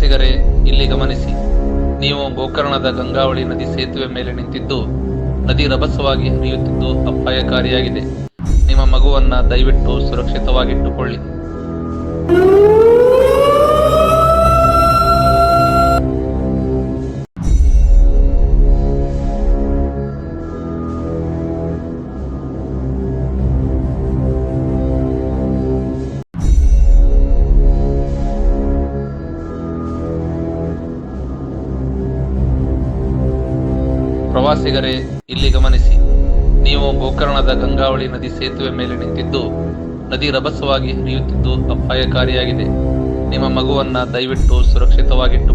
ಪ್ರವಾಸಿಗರೇ, ಇಲ್ಲಿ ಗಮನಿಸಿ. ನೀವು ಗೋಕರ್ಣದ ಗಂಗಾವಳಿ ನದಿ ಸೇತುವೆ ಮೇಲೆ ನಿಂತಿದ್ದು, ನದಿ ರಭಸವಾಗಿ ಹರಿಯುತ್ತಿದ್ದು ಅಪಾಯಕಾರಿಯಾಗಿದೆ. ನಿಮ್ಮ ಮಗುವನ್ನ ದಯವಿಟ್ಟು ಸುರಕ್ಷಿತವಾಗಿಟ್ಟುಕೊಳ್ಳಿ. ಪ್ರವಾಸಿಗರೇ, ಇಲ್ಲಿ ಗಮನಿಸಿ. ನೀವು ಗೋಕರ್ಣದ ಗಂಗಾವಳಿ ನದಿ ಸೇತುವೆ ಮೇಲೆ ನಿಂತಿದ್ದು, ನದಿ ರಭಸವಾಗಿ ಹರಿಯುತ್ತಿದ್ದು ಅಪಾಯಕಾರಿಯಾಗಿದೆ. ನಿಮ್ಮ ಮಗುವನ್ನ ದಯವಿಟ್ಟು ಸುರಕ್ಷಿತವಾಗಿಟ್ಟು